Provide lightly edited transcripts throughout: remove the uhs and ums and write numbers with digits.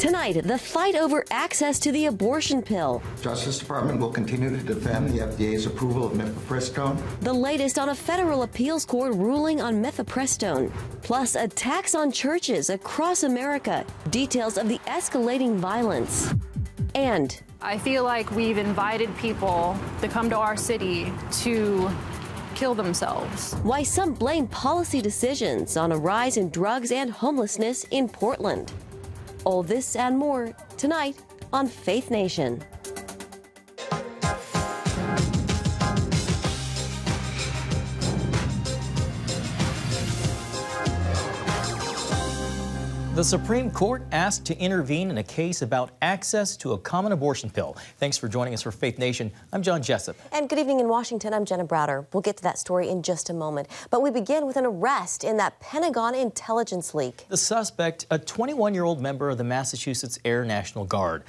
Tonight, the fight over access to the abortion pill. Justice Department will continue to defend the FDA's approval of mifepristone. The latest on a federal appeals court ruling on mifepristone. Plus, attacks on churches across America. Details of the escalating violence. And I feel like we've invited people to come to our city to kill themselves. Why some blame policy decisions on a rise in drugs and homelessness in Portland. All this and more tonight on Faith Nation. The Supreme Court asked to intervene in a case about access to a common abortion pill. Thanks for joining us for Faith Nation. I'm John Jessup. And good evening in Washington. I'm Jenna Browder. We'll get to that story in just a moment. But we begin with an arrest in that Pentagon intelligence leak. The suspect, a 21-year-old member of the Massachusetts Air National Guard.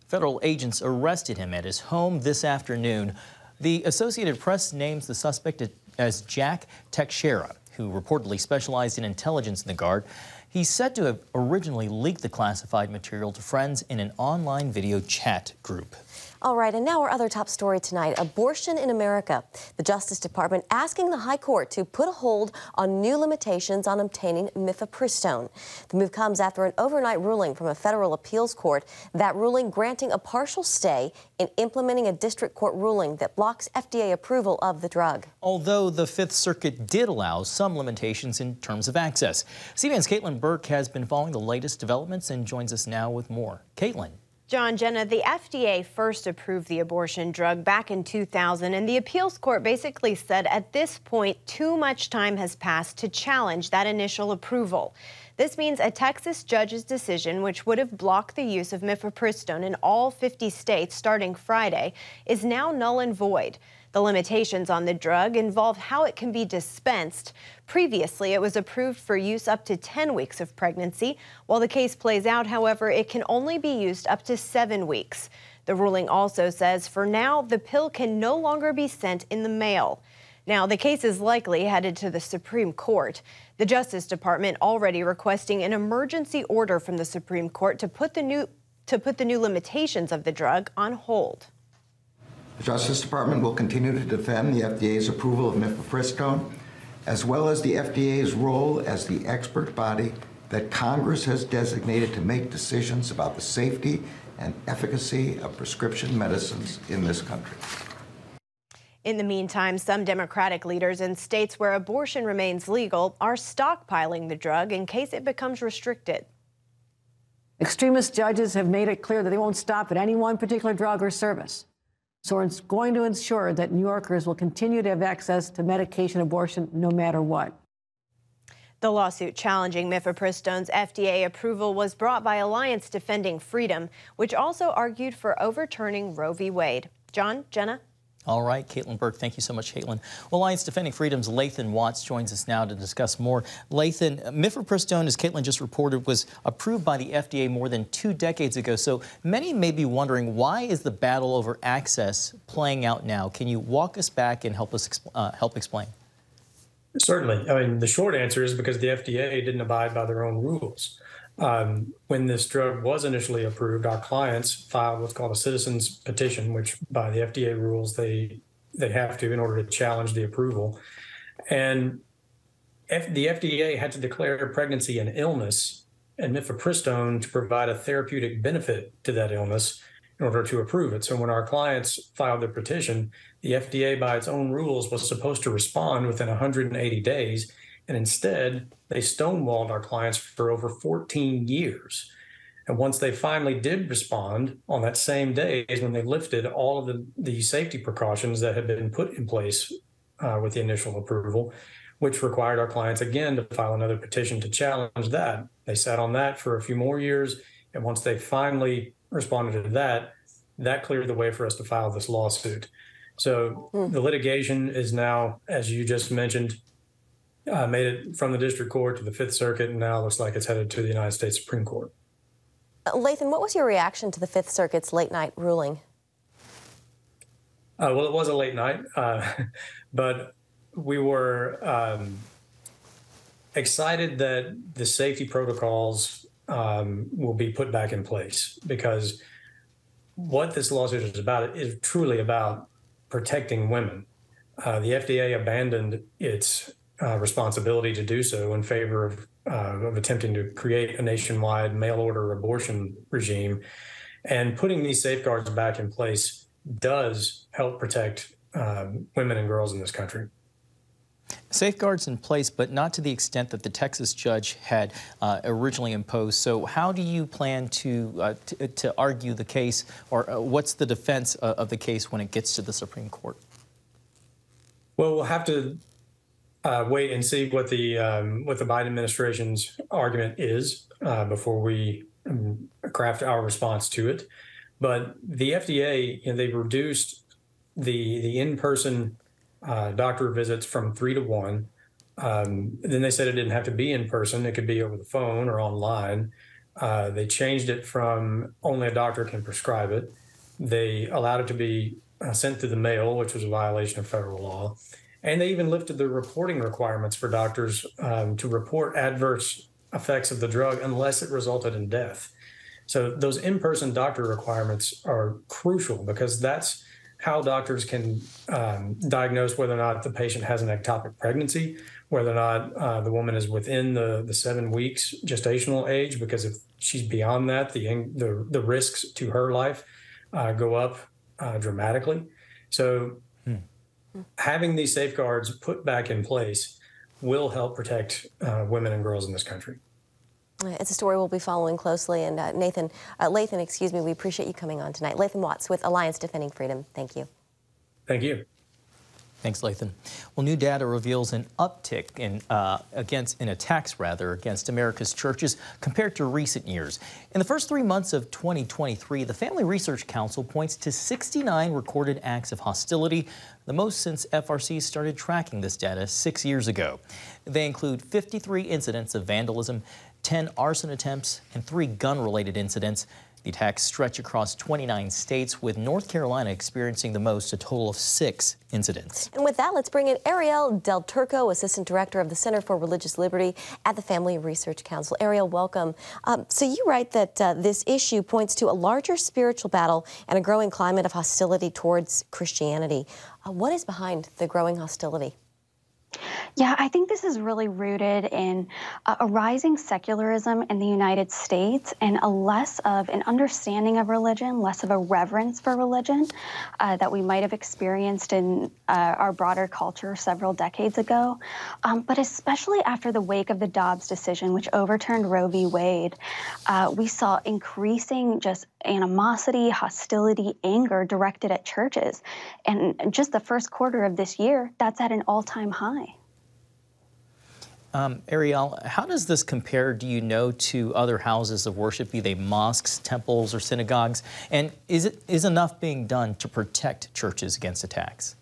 Federal agents arrested him at his home this afternoon. The Associated Press names the suspect as Jack Teixeira, who reportedly specialized in intelligence in the Guard. He's said to have originally leaked the classified material to friends in an online video chat group. All right, and now our other top story tonight, abortion in America. The Justice Department asking the High Court to put a hold on new limitations on obtaining mifepristone. The move comes after an overnight ruling from a federal appeals court, that ruling granting a partial stay in implementing a district court ruling that blocks FDA approval of the drug. Although the Fifth Circuit did allow some limitations in terms of access. CBN's Burke has been following the latest developments and joins us now with more. Caitlin. John, Jenna, the FDA first approved the abortion drug back in 2000, and the appeals court basically said at this point too much time has passed to challenge that initial approval. This means a Texas judge's decision, which would have blocked the use of mifepristone in all 50 states starting Friday, is now null and void. The limitations on the drug involve how it can be dispensed. Previously, it was approved for use up to 10 weeks of pregnancy. While the case plays out, however, it can only be used up to 7 weeks. The ruling also says for now, the pill can no longer be sent in the mail. Now, the case is likely headed to the Supreme Court. The Justice Department already requesting an emergency order from the Supreme Court to put the new limitations of the drug on hold. The Justice Department will continue to defend the FDA's approval of mifepristone, as well as the FDA's role as the expert body that Congress has designated to make decisions about the safety and efficacy of prescription medicines in this country. In the meantime, some Democratic leaders in states where abortion remains legal are stockpiling the drug in case it becomes restricted. Extremist judges have made it clear that they won't stop at any one particular drug or service. So it's going to ensure that New Yorkers will continue to have access to medication abortion no matter what. The lawsuit challenging mifepristone's FDA approval was brought by Alliance Defending Freedom, which also argued for overturning Roe v. Wade. John, Jenna? All right, Burke, thank you so much, Caitlin. Well, Alliance Defending Freedom's Lathan Watts joins us now to discuss more. Lathan, mifepristone, as Caitlin just reported, was approved by the FDA more than 2 decades ago. So many may be wondering, why is the battle over access playing out now? Can you walk us back and help us help explain? Certainly. I mean, the short answer is because the FDA didn't abide by their own rules. When this drug was initially approved, our clients filed what's called a citizen's petition, which by the FDA rules, they have to in order to challenge the approval. And the FDA had to declare pregnancy an illness and mifepristone to provide a therapeutic benefit to that illness in order to approve it. So when our clients filed their petition, the FDA, by its own rules, was supposed to respond within 180 days. And instead, they stonewalled our clients for over 14 years. And once they finally did respond on that same day is when they lifted all of the safety precautions that had been put in place with the initial approval, which required our clients again to file another petition to challenge that. They sat on that for a few more years. And once they finally responded to that, that cleared the way for us to file this lawsuit. So the litigation is now, as you just mentioned, made it from the district court to the Fifth Circuit, and now looks like it's headed to the United States Supreme Court. Lathan, what was your reaction to the Fifth Circuit's late night ruling? Well, it was a late night, but we were excited that the safety protocols will be put back in place, because what this lawsuit is about is truly about protecting women. The FDA abandoned its responsibility to do so in favor of attempting to create a nationwide mail-order abortion regime. And putting these safeguards back in place does help protect women and girls in this country. Safeguards in place, but not to the extent that the Texas judge had originally imposed. So how do you plan to argue the case, or what's the defense of the case when it gets to the Supreme Court? Well, we'll have to wait and see what the Biden administration's argument is before we craft our response to it. But the FDA, they've reduced the in-person doctor visits from 3 to 1. Then they said it didn't have to be in person; it could be over the phone or online. They changed it from only a doctor can prescribe it. They allowed it to be sent through the mail, which was a violation of federal law. And they even lifted the reporting requirements for doctors to report adverse effects of the drug unless it resulted in death. So those in-person doctor requirements are crucial, because that's how doctors can diagnose whether or not the patient has an ectopic pregnancy, whether or not the woman is within the 7 weeks gestational age, because if she's beyond that, the risks to her life go up dramatically. So having these safeguards put back in place will help protect women and girls in this country. It's a story we'll be following closely. And Lathan, excuse me, we appreciate you coming on tonight. Lathan Watts with Alliance Defending Freedom. Thank you. Thank you. Thanks, Lathan. Well, new data reveals an uptick in attacks against America's churches compared to recent years. In the first 3 months of 2023, the Family Research Council points to 69 recorded acts of hostility, the most since FRC started tracking this data 6 years ago. They include 53 incidents of vandalism, 10 arson attempts, and 3 gun-related incidents. The attacks stretch across 29 states, with North Carolina experiencing the most, a total of 6 incidents. And with that, let's bring in Ariel Del Turco, Assistant Director of the Center for Religious Liberty at the Family Research Council. Ariel, welcome. So you write that this issue points to a larger spiritual battle and a growing climate of hostility towards Christianity. What is behind the growing hostility? Yeah, I think this is really rooted in a rising secularism in the United States and a less of an understanding of religion, less of a reverence for religion that we might have experienced in our broader culture several decades ago. But especially after the wake of the Dobbs decision, which overturned Roe v. Wade, we saw increasing just animosity, hostility, anger directed at churches. And just the first quarter of this year, that's at an all-time high. Ariel, how does this compare, do you know, to other houses of worship, be they mosques, temples, or synagogues? And is enough being done to protect churches against attacks?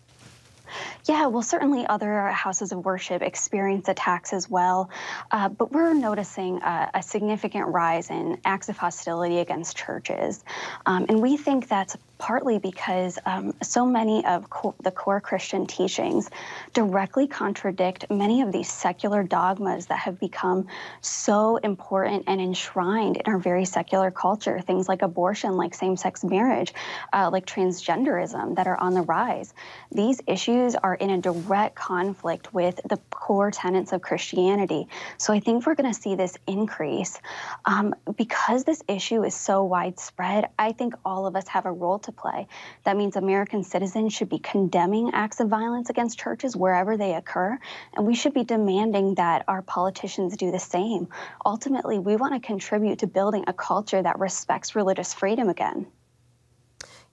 Yeah, well, certainly other houses of worship experience attacks as well, but we're noticing a significant rise in acts of hostility against churches. And we think that's partly because so many of the core Christian teachings directly contradict many of these secular dogmas that have become so important and enshrined in our very secular culture. Things like abortion, like same-sex marriage, like transgenderism that are on the rise. These issues are in a direct conflict with the core tenets of Christianity. So I think we're going to see this increase. Because this issue is so widespread, I think all of us have a role to play. That means American citizens should be condemning acts of violence against churches wherever they occur, and we should be demanding that our politicians do the same. Ultimately, we want to contribute to building a culture that respects religious freedom again.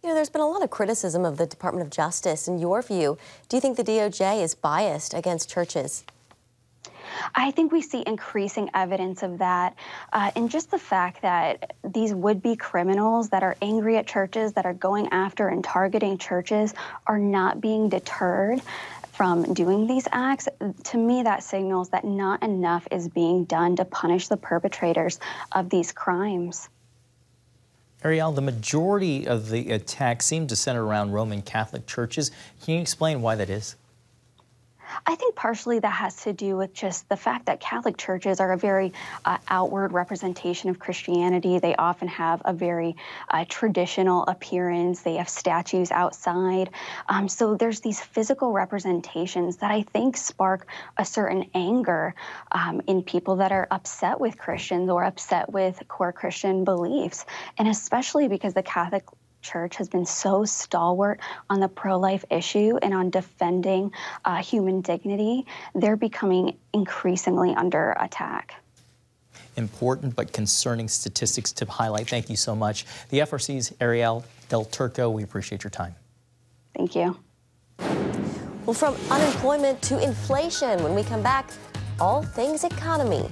You know, there's been a lot of criticism of the Department of Justice. In your view, do you think the DOJ is biased against churches? I think we see increasing evidence of that in just the fact that these would-be criminals that are angry at churches, that are going after and targeting churches, are not being deterred from doing these acts. To me, that signals that not enough is being done to punish the perpetrators of these crimes. Ariel, the majority of the attacks seem to center around Roman Catholic churches. Can you explain why that is? I think partially that has to do with just the fact that Catholic churches are a very outward representation of Christianity. They often have a very traditional appearance. They have statues outside. So there's these physical representations that I think spark a certain anger in people that are upset with Christians or upset with core Christian beliefs. And especially because the Catholic Church has been so stalwart on the pro-life issue and on defending human dignity, they're becoming increasingly under attack. Important but concerning statistics to highlight. Thank you so much. The FRC's Ariel Del Turco, we appreciate your time. Thank you. Well, from unemployment to inflation, when we come back, all things economy.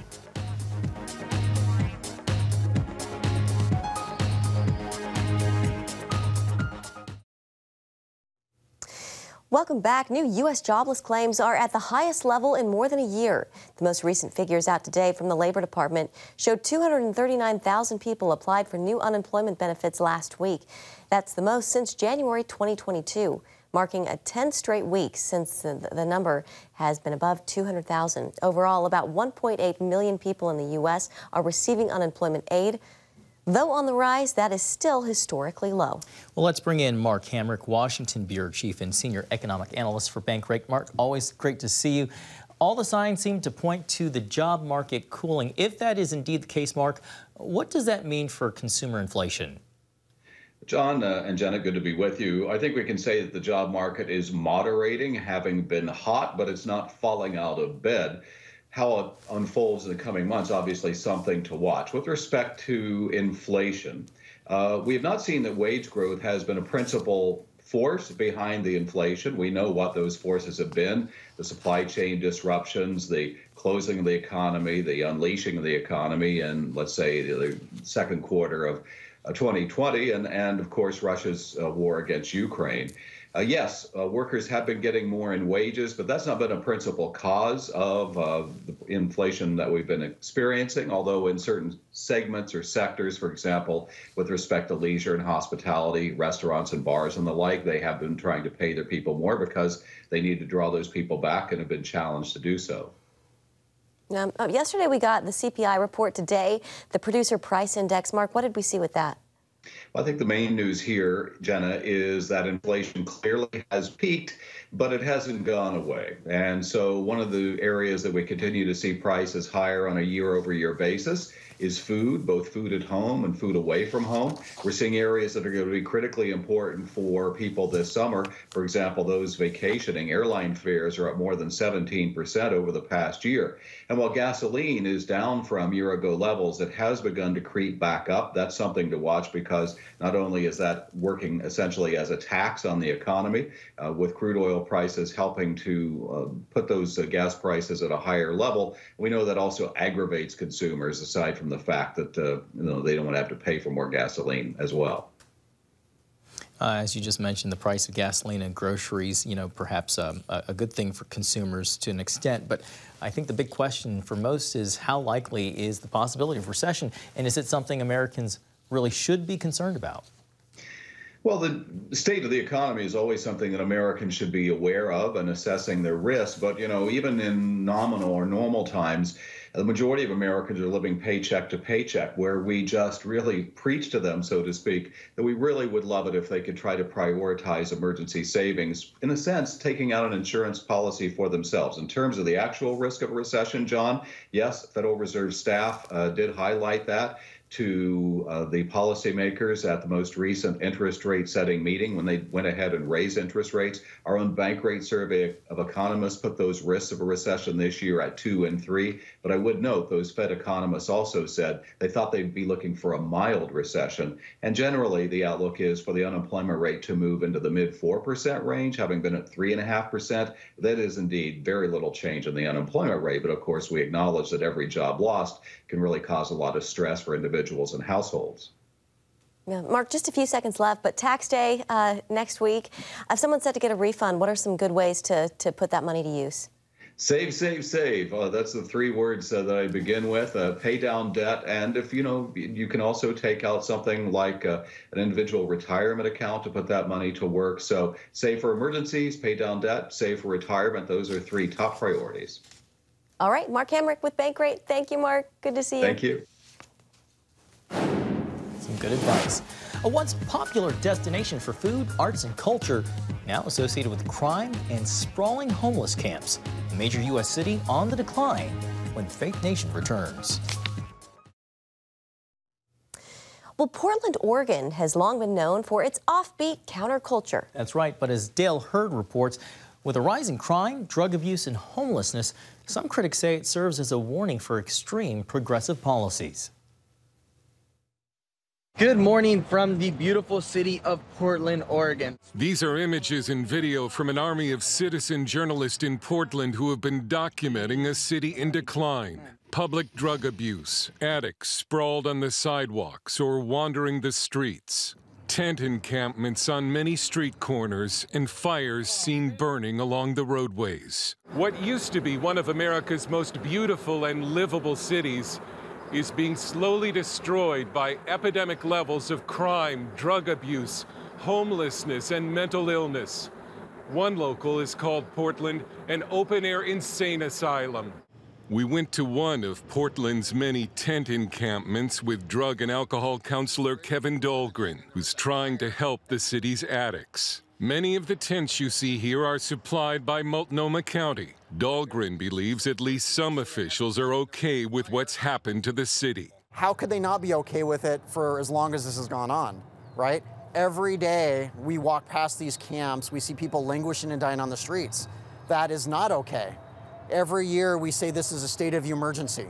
Welcome back. New US jobless claims are at the highest level in more than a year. The most recent figures out today from the Labor Department showed 239,000 people applied for new unemployment benefits last week. That's the most since January 2022, marking a 10 straight weeks since the number has been above 200,000. Overall, about 1.8 million people in the U.S. are receiving unemployment aid. Though on the rise, that is still historically low. Well, let's bring in Mark Hamrick, Washington Bureau Chief and Senior Economic Analyst for Bankrate. Mark, always great to see you. All the signs seem to point to the job market cooling. If that is indeed the case, Mark, what does that mean for consumer inflation? John and Jenna, good to be with you. I think we can say that the job market is moderating, having been hot, but it's not falling out of bed. How it unfolds in the coming months, obviously something to watch. With respect to inflation, we have not seen that wage growth has been a principal force behind the inflation. We know what those forces have been: the supply chain disruptions, the closing of the economy, the unleashing of the economy, and let's say the second quarter of 2020, and of course Russia's war against Ukraine. Yes, workers have been getting more in wages, but that's not been a principal cause of the inflation that we've been experiencing, although in certain segments or sectors, for example, with respect to leisure and hospitality, restaurants and bars and the like, they have been trying to pay their people more because they need to draw those people back and have been challenged to do so. Yesterday we got the CPI report. Today, the Producer Price Index. Mark, what did we see with that? Well, I think the main news here, Jenna, is that inflation clearly has peaked, but it hasn't gone away. And so one of the areas that we continue to see prices higher on a year-over-year basis is food, both food at home and food away from home. We're seeing areas that are going to be critically important for people this summer. For example, those vacationing. Airline fares are up more than 17% over the past year. And while gasoline is down from year-ago levels, it has begun to creep back up. That's something to watch because not only is that working essentially as a tax on the economy, with crude oil prices helping to put those gas prices at a higher level, we know that also aggravates consumers, aside from the fact that they don't want to have to pay for more gasoline as well. As you just mentioned, the price of gasoline and groceries, perhaps a good thing for consumers to an extent. But I think the big question for most is how likely is the possibility of recession? And is it something Americans really should be concerned about? Well, the state of the economy is always something that Americans should be aware of and assessing their risk. But, even in nominal or normal times, the majority of Americans are living paycheck to paycheck, where we just really preach to them, so to speak, that we really would love it if they could try to prioritize emergency savings, in a sense, taking out an insurance policy for themselves. In terms of the actual risk of a recession, John, yes, Federal Reserve staff did highlight that to the policymakers at the most recent interest rate setting meeting when they went ahead and raised interest rates. Our own Bankrate survey of economists put those risks of a recession this year at 2 and 3. But I would note those Fed economists also said they thought they'd be looking for a mild recession. And generally, the outlook is for the unemployment rate to move into the mid 4% range, having been at 3.5%. That is indeed very little change in the unemployment rate. But of course, we acknowledge that every job lost can really cause a lot of stress for individuals and households. Yeah, Mark, just a few seconds left, but tax day next week. If someone's set to get a refund, what are some good ways to put that money to use? Save, save, save. That's the three words that I begin with. Pay down debt. And if, you can also take out something like an individual retirement account to put that money to work. So save for emergencies, pay down debt, save for retirement. Those are three top priorities. All right, Mark Hamrick with Bankrate. Thank you, Mark. Good to see you. Thank you. Some good advice. A once popular destination for food, arts, and culture, now associated with crime and sprawling homeless camps. A major U.S. city on the decline when Faith Nation returns. Well, Portland, Oregon has long been known for its offbeat counterculture. That's right, but as Dale Hurd reports, with a rise in crime, drug abuse, and homelessness, some critics say it serves as a warning for extreme progressive policies. Good morning from the beautiful city of Portland, Oregon. These are images and video from an army of citizen journalists in Portland who have been documenting a city in decline. Public drug abuse, addicts sprawled on the sidewalks or wandering the streets. Tent encampments on many street corners and fires seen burning along the roadways. What used to be one of America's most beautiful and livable cities is being slowly destroyed by epidemic levels of crime, drug abuse, homelessness, and mental illness. One local is called Portland an open-air insane asylum. We went to one of Portland's many tent encampments with drug and alcohol counselor Kevin Dahlgren, who's trying to help the city's addicts. Many of the tents you see here are supplied by Multnomah County. Dahlgren believes at least some officials are okay with what's happened to the city. How could they not be okay with it for as long as this has gone on, right? Every day we walk past these camps, we see people languishing and dying on the streets. That is not okay. Every year we say this is a state of emergency,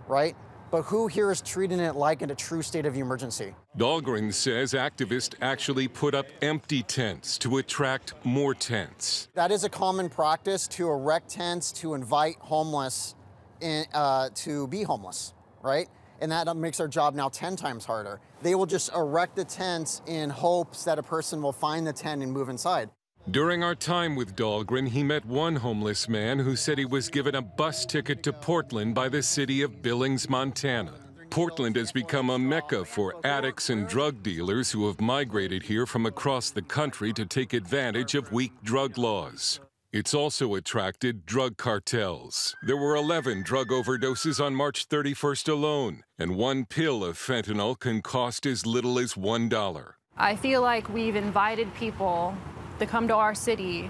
right? But who here is treating it like a true state of emergency? Dahlgren says activists actually put up empty tents to attract more tents. That is a common practice, to erect tents to invite homeless to be homeless, right? And that makes our job now 10 times harder. They will just erect the tents in hopes that a person will find the tent and move inside. During our time with Dahlgren, he met one homeless man who said he was given a bus ticket to Portland by the city of Billings, Montana. Portland has become a mecca for addicts and drug dealers who have migrated here from across the country to take advantage of weak drug laws. It's also attracted drug cartels. There were 11 drug overdoses on March 31st alone, and one pill of fentanyl can cost as little as $1. I feel like we've invited people to come to our city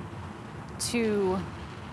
to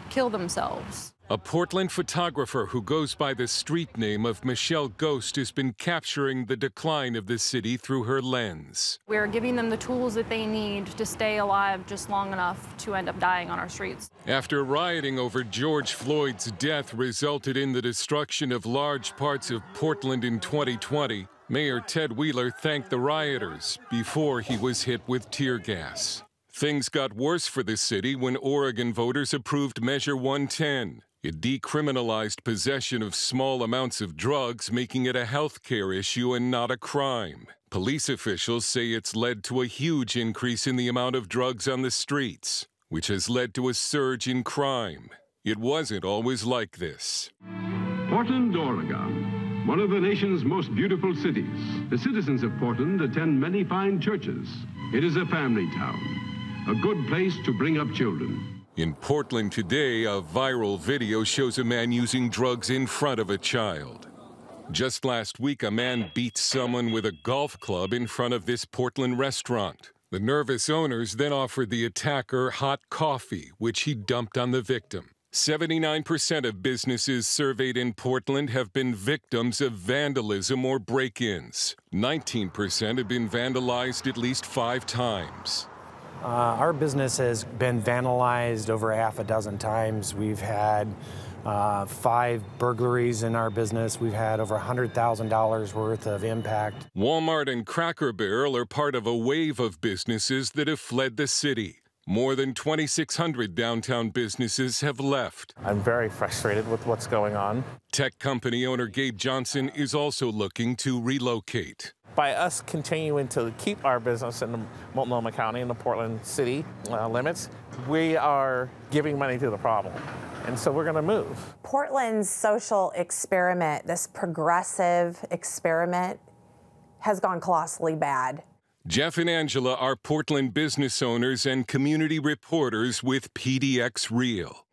kill themselves. A Portland photographer who goes by the street name of Michelle Ghost has been capturing the decline of the city through her lens. We're giving them the tools that they need to stay alive just long enough to end up dying on our streets. After rioting over George Floyd's death resulted in the destruction of large parts of Portland in 2020, Mayor Ted Wheeler thanked the rioters before he was hit with tear gas. Things got worse for the city when Oregon voters approved Measure 110. It decriminalized possession of small amounts of drugs, making it a health care issue and not a crime. Police officials say it's led to a huge increase in the amount of drugs on the streets, which has led to a surge in crime. It wasn't always like this. Portland, Oregon, one of the nation's most beautiful cities. The citizens of Portland attend many fine churches. It is a family town. A good place to bring up children. In Portland today, a viral video shows a man using drugs in front of a child. Just last week, a man beat someone with a golf club in front of this Portland restaurant. The nervous owners then offered the attacker hot coffee, which he dumped on the victim. 79% of businesses surveyed in Portland have been victims of vandalism or break-ins. 19% have been vandalized at least 5 times. Our business has been vandalized over half a dozen times. We've had 5 burglaries in our business. We've had over $100,000 worth of impact. Walmart and Cracker Barrel are part of a wave of businesses that have fled the city. More than 2,600 downtown businesses have left. I'm very frustrated with what's going on. Tech company owner Gabe Johnson is also looking to relocate. By us continuing to keep our business in the Multnomah County and the Portland city limits, we are giving money to the problem. And so we're going to move. Portland's social experiment, this progressive experiment, has gone colossally bad. Jeff and Angela are Portland business owners and community reporters with PDX Real.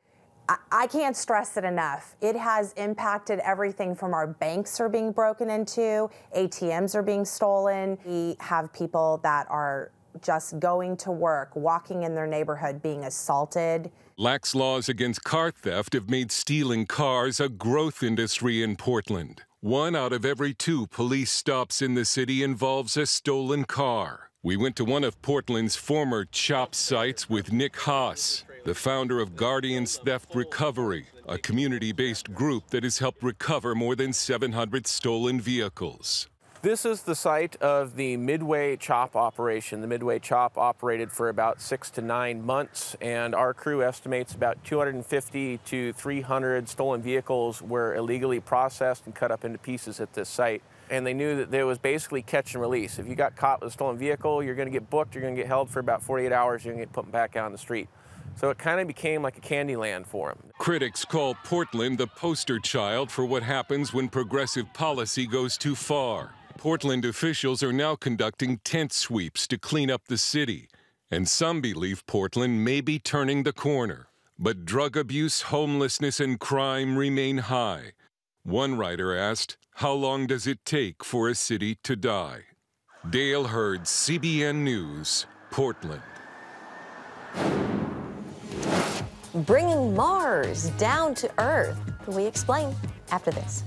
I can't stress it enough. It has impacted everything from our banks are being broken into, ATMs are being stolen. We have people that are just going to work, walking in their neighborhood, being assaulted. Lax laws against car theft have made stealing cars a growth industry in Portland. 1 out of every 2 police stops in the city involves a stolen car. We went to one of Portland's former CHOP sites with Nick Haas, the founder of Guardians Theft Recovery, a community-based group that has helped recover more than 700 stolen vehicles. This is the site of the Midway CHOP operation. The Midway CHOP operated for about 6 to 9 months, and our crew estimates about 250 to 300 stolen vehicles were illegally processed and cut up into pieces at this site. And they knew that there was basically catch and release. If you got caught with a stolen vehicle, you're going to get booked, you're going to get held for about 48 hours, you're going to get put back out on the street. So it kind of became like a candy land for them. Critics call Portland the poster child for what happens when progressive policy goes too far. Portland officials are now conducting tent sweeps to clean up the city, and some believe Portland may be turning the corner. But drug abuse, homelessness, and crime remain high. One writer asked, how long does it take for a city to die? Dale Hurd, CBN News, Portland. Bringing Mars down to Earth. We explain after this.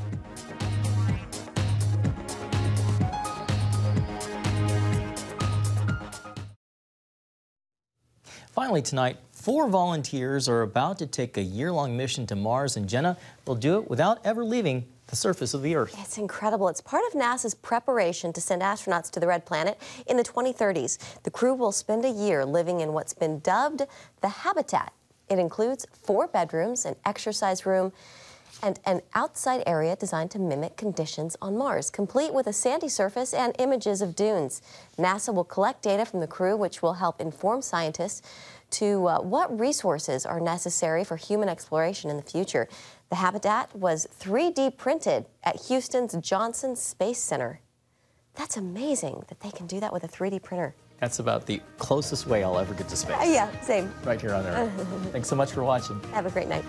Finally tonight, 4 volunteers are about to take a year-long mission to Mars, and Jenna will do it without ever leaving the surface of the Earth. It's incredible. It's part of NASA's preparation to send astronauts to the Red Planet in the 2030s. The crew will spend a year living in what's been dubbed the habitat. It includes 4 bedrooms, an exercise room, and an outside area designed to mimic conditions on Mars, complete with a sandy surface and images of dunes. NASA will collect data from the crew, which will help inform scientists to what resources are necessary for human exploration in the future. The habitat was 3D printed at Houston's Johnson Space Center. That's amazing that they can do that with a 3D printer. That's about the closest way I'll ever get to space. Yeah, same. Right here on Earth. Thanks so much for watching. Have a great night.